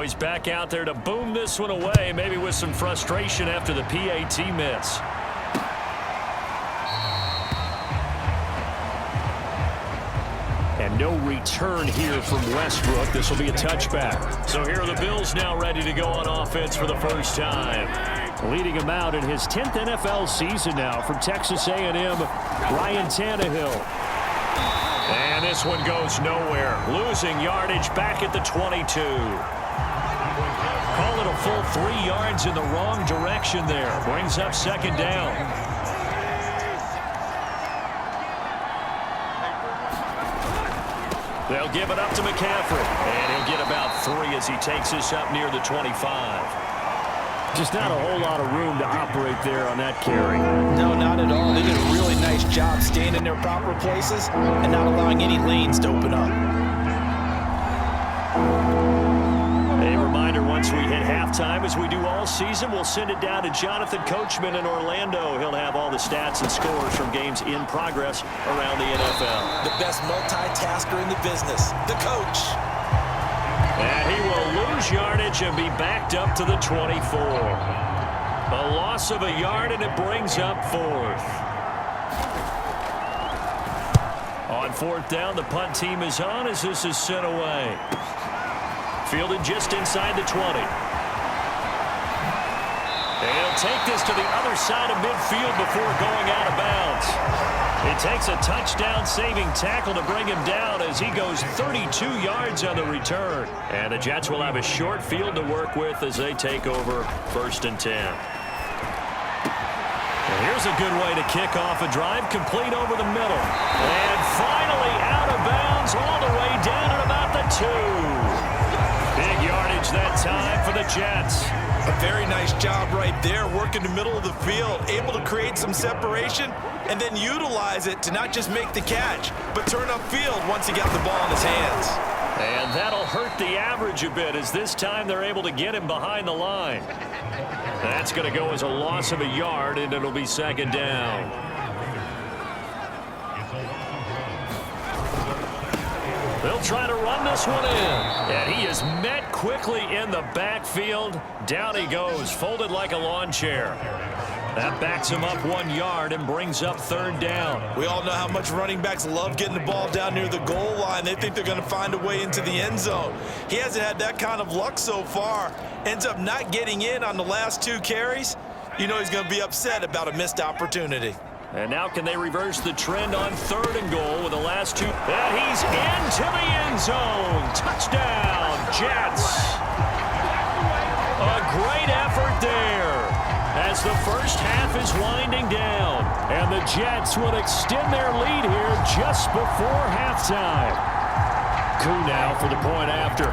Now he's back out there to boom this one away, maybe with some frustration after the PAT miss. And no return here from Westbrook. This will be a touchback. So here are the Bills now ready to go on offense for the first time. Leading him out in his 10th NFL season now from Texas A&M, Ryan Tannehill. And this one goes nowhere. Losing yardage back at the 22. Call it a full 3 yards in the wrong direction there. Brings up second down. They'll give it up to McCaffrey. And he'll get about 3 as he takes this up near the 25. Just not a whole lot of room to operate there on that carry. No, not at all. They did a really nice job staying in their proper places and not allowing any lanes to open up. A reminder, once we hit halftime, as we do all season, we'll send it down to Jonathan Coachman in Orlando. He'll have all the stats and scores from games in progress around the NFL. The best multitasker in the business, the coach. And he will lose yardage and be backed up to the 24. A loss of a yard, and it brings up 4th. On 4th down, the punt team is on as this is sent away. Fielded just inside the 20. And he'll take this to the other side of midfield before going out of bounds. It takes a touchdown-saving tackle to bring him down as he goes 32 yards on the return. And the Jets will have a short field to work with as they take over 1st and 10. And here's a good way to kick off a drive, complete over the middle. And finally out of bounds all the way down at about the 2. Big yardage that time for the Jets. A very nice job right there, working the middle of the field, able to create some separation and then utilize it to not just make the catch, but turn upfield once he got the ball in his hands. And that'll hurt the average a bit as this time they're able to get him behind the line. That's going to go as a loss of a yard, and it'll be second down. They'll try to run this one in. And he is met quickly in the backfield. Down he goes, folded like a lawn chair. That backs him up 1 yard and brings up 3rd down. We all know how much running backs love getting the ball down near the goal line. They think they're going to find a way into the end zone. He hasn't had that kind of luck so far. Ends up not getting in on the last 2 carries. You know he's going to be upset about a missed opportunity. And now can they reverse the trend on 3rd and goal with the last 2? And he's into the end zone. Touchdown, Jets. A great effort there as the first half is winding down. And the Jets will extend their lead here just before halftime. Koo now for the point after.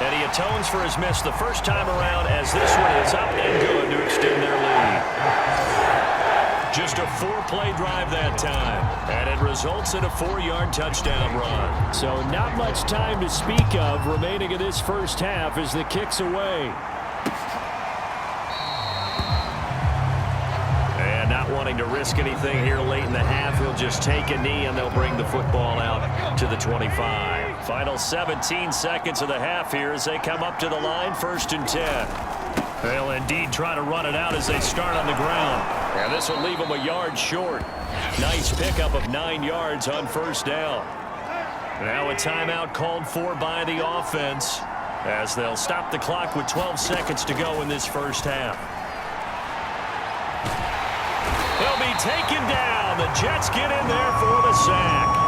And he atones for his miss the first time around as this one is up and good to extend their lead. Just a 4-play drive that time. And it results in a 4-yard touchdown run. So not much time to speak of remaining in this first half as the kick's away. And not wanting to risk anything here late in the half, he'll just take a knee and they'll bring the football out to the 25. Final 17 seconds of the half here as they come up to the line, 1st and 10. They'll indeed try to run it out as they start on the ground. And this will leave them a yard short. Nice pickup of 9 yards on 1st down. Now a timeout called for by the offense as they'll stop the clock with 12 seconds to go in this first half. They'll be taken down. The Jets get in there for the sack.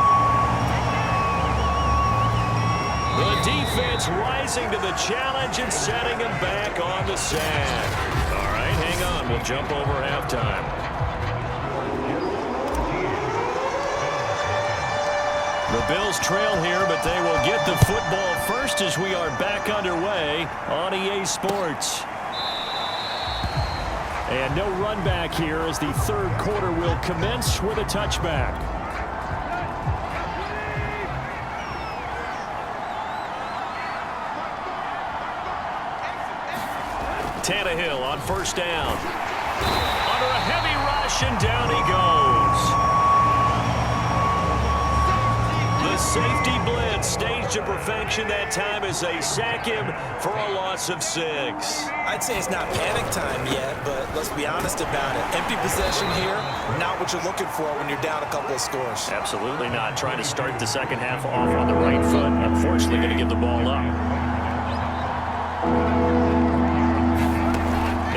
The defense rising to the challenge and setting him back on the sack. All right, hang on. We'll jump over halftime. The Bills trail here, but they will get the football first as we are back underway on EA Sports. And no run back here as the 3rd quarter will commence with a touchback. Tannehill on 1st down. Under a heavy rush, and down he goes. Safety blitz staged to perfection that time as they sack him for a loss of 6. I'd say it's not panic time yet, but let's be honest about it. Empty possession here, not what you're looking for when you're down a couple of scores. Absolutely not. Trying to start the second half off on the right foot. Unfortunately, going to give the ball up.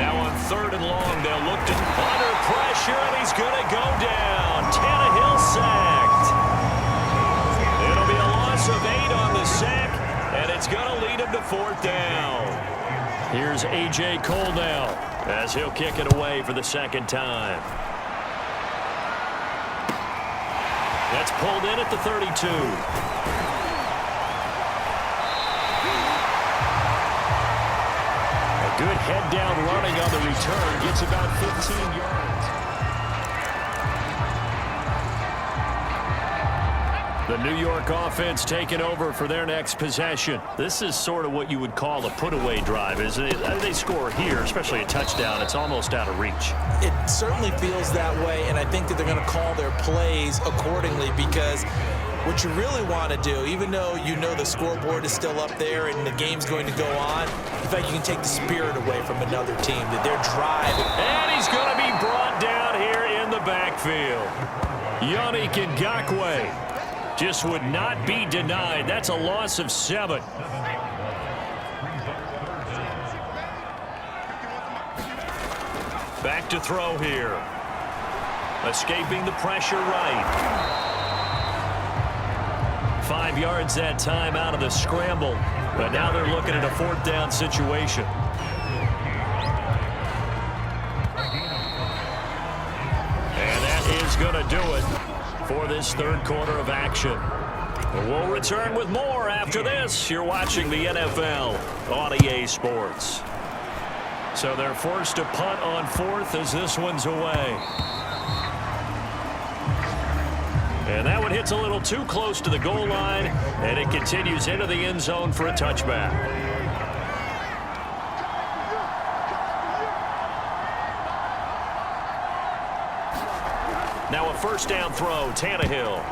Now on 3rd and long, they'll look to under pressure, and he's going to go down. Tannehill sacked. It'll be a loss of 8 on the sack, and it's going to lead him to 4th down. Here's A.J. Cole now as he'll kick it away for the second time. That's pulled in at the 32. Good head down running on the return. Gets about 15 yards. The New York offense taking over for their next possession. This is sort of what you would call a put-away drive, isn't it? They score here, especially a touchdown. It's almost out of reach. It certainly feels that way, and I think that they're going to call their plays accordingly because what you really want to do, even though you know the scoreboard is still up there and the game's going to go on, in fact, you can take the spirit away from another team, that they're driving. And he's going to be brought down here in the backfield. Yannick Ngakoue just would not be denied. That's a loss of 7. Back to throw here. Escaping the pressure right. 5 yards that time out of the scramble. But now they're looking at a 4th down situation. And that is going to do it for this 3rd quarter of action. We'll return with more after this. You're watching the NFL on EA Sports. So they're forced to punt on 4th as this one's away. And that one hits a little too close to the goal line, and it continues into the end zone for a touchback. Now a 1st down throw, Tannehill.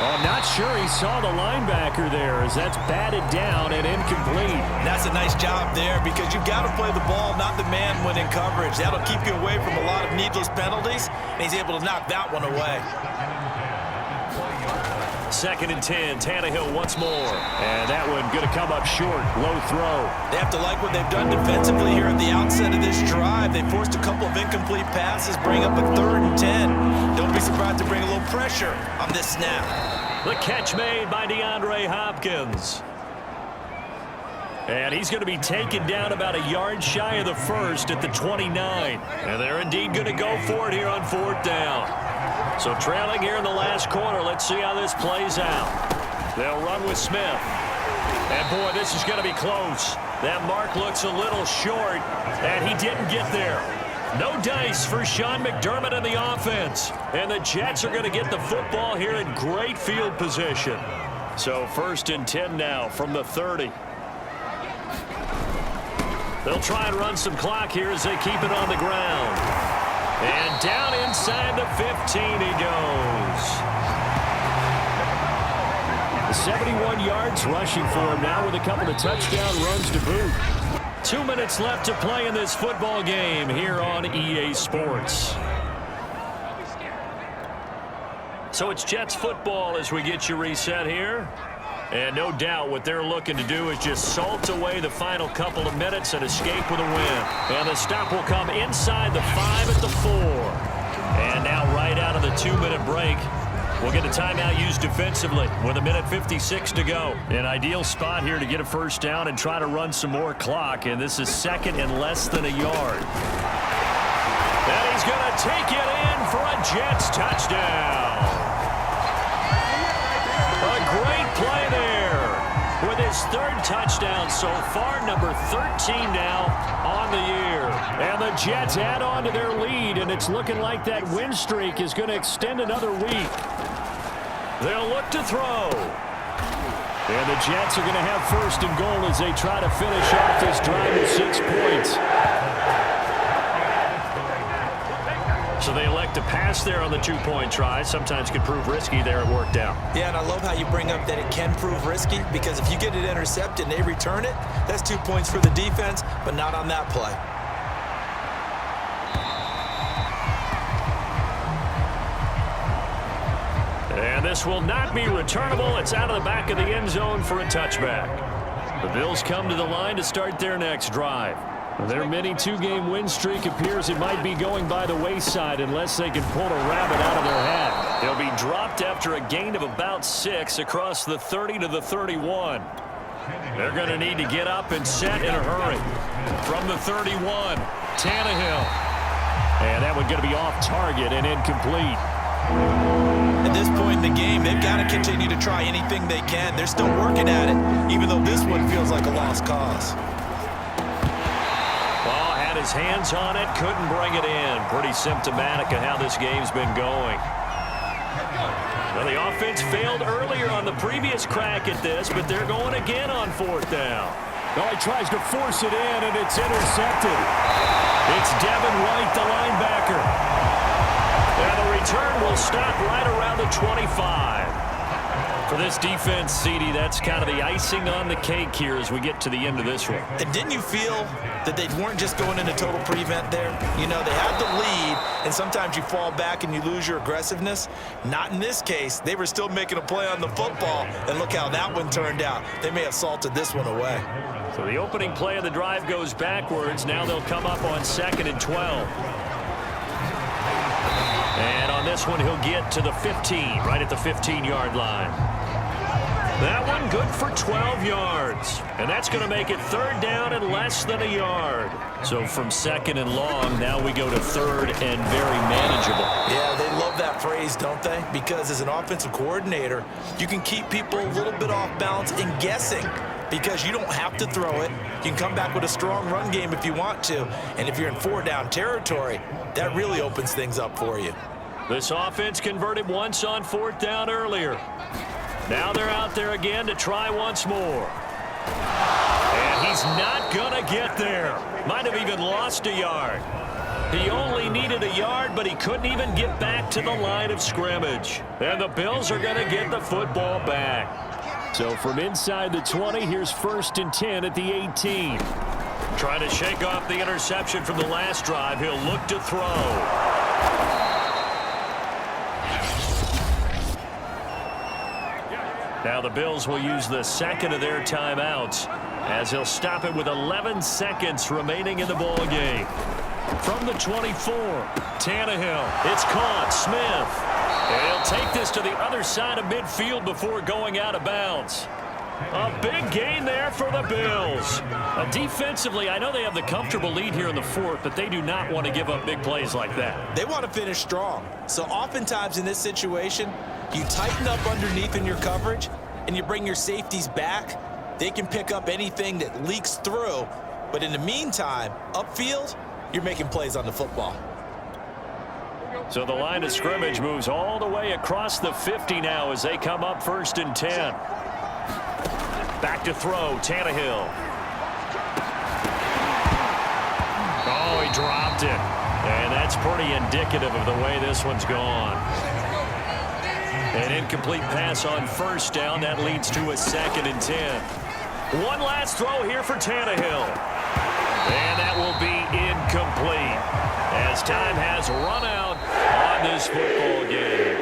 I'm not sure he saw the linebacker there as that's batted down and incomplete. That's a nice job there because you've got to play the ball, not the man when in coverage. That'll keep you away from a lot of needless penalties, and he's able to knock that one away. 2nd and 10, Tannehill once more. And that one going to come up short, low throw. They have to like what they've done defensively here at the outset of this drive. They forced a couple of incomplete passes, bring up a 3rd and 10. Don't be surprised to bring a little pressure on this snap. The catch made by DeAndre Hopkins. And he's going to be taken down about a yard shy of the 1st at the 29. And they're indeed going to go for it here on 4th down. So trailing here in the last quarter, let's see how this plays out. They'll run with Smith. And boy, this is going to be close. That mark looks a little short, and he didn't get there. No dice for Sean McDermott in the offense. And the Jets are going to get the football here in great field position. So 1st and 10 now from the 30. They'll try and run some clock here as they keep it on the ground. And down inside the 15 he goes. 71 yards rushing for him now with a couple of touchdown runs to boot. 2 minutes left to play in this football game here on EA Sports. So it's Jets football as we get you reset here. And no doubt what they're looking to do is just salt away the final couple of minutes and escape with a win. And the stop will come inside the 5 at the 4. And now right out of the 2-minute break, we'll get a timeout used defensively with 1:56 to go. An ideal spot here to get a 1st down and try to run some more clock. And this is 2nd and less than a yard. And he's going to take it in for a Jets touchdown. A great play there with his 3rd touchdown so far, number 13 now on the year. And the Jets add on to their lead, and it's looking like that win streak is going to extend another week. They'll look to throw. And the Jets are going to have 1st and goal as they try to finish off this drive with 6 points. So they elect to pass there on the two-point try. Sometimes could prove risky there. It worked out. Yeah, and I love how you bring up that it can prove risky, because if you get it intercepted and they return it, that's 2 points for the defense, but not on that play. And this will not be returnable. It's out of the back of the end zone for a touchback. The Bills come to the line to start their next drive. Their mini two-game win streak appears it might be going by the wayside unless they can pull a rabbit out of their hat. They'll be dropped after a gain of about 6 across the 30 to the 31. They're going to need to get up and set in a hurry. From the 31, Tannehill. And that one going to be off target and incomplete. At this point in the game, they've got to continue to try anything they can. They're still working at it, even though this one feels like a lost cause. His hands on it, couldn't bring it in. Pretty symptomatic of how this game's been going. Well, the offense failed earlier on the previous crack at this, but they're going again on 4th down. Well, he tries to force it in, and it's intercepted. It's Devin White, the linebacker. And the return will stop right around the 25. For this defense, CD, that's kind of the icing on the cake here as we get to the end of this one. And didn't you feel that they weren't just going into total prevent there? You know, they had the lead, and sometimes you fall back and you lose your aggressiveness. Not in this case. They were still making a play on the football, and look how that one turned out. They may have salted this one away. So the opening play of the drive goes backwards. Now they'll come up on 2nd and 12. And on this one, he'll get to the 15, right at the 15-yard line. That one good for 12 yards. And that's going to make it 3rd down and less than a yard. So from 2nd and long, now we go to 3rd and very manageable. Yeah, they love that phrase, don't they? Because as an offensive coordinator, you can keep people a little bit off balance and guessing, because you don't have to throw it. You can come back with a strong run game if you want to. And if you're in 4-down territory, that really opens things up for you. This offense converted once on 4th down earlier. Now they're out there again to try once more. And he's not going to get there. Might have even lost a yard. He only needed a yard, but he couldn't even get back to the line of scrimmage. And the Bills are going to get the football back. So from inside the 20, here's 1st and 10 at the 18. Trying to shake off the interception from the last drive. He'll look to throw. Now the Bills will use the 2nd of their timeouts as they'll stop it with 11 seconds remaining in the ball game. From the 24, Tannehill. It's caught. Smith. And he'll take this to the other side of midfield before going out of bounds. A big gain there for the Bills. Defensively, I know they have the comfortable lead here in the 4th, but they do not want to give up big plays like that. They want to finish strong. So oftentimes in this situation, you tighten up underneath in your coverage, and you bring your safeties back. They can pick up anything that leaks through. But in the meantime, upfield, you're making plays on the football. So the line of scrimmage moves all the way across the 50 now as they come up 1st and 10. Back to throw, Tannehill. Oh, he dropped it. And that's pretty indicative of the way this one's gone. An incomplete pass on 1st down. That leads to a 2nd and 10. One last throw here for Tannehill. And that will be incomplete as time has run out on this football game.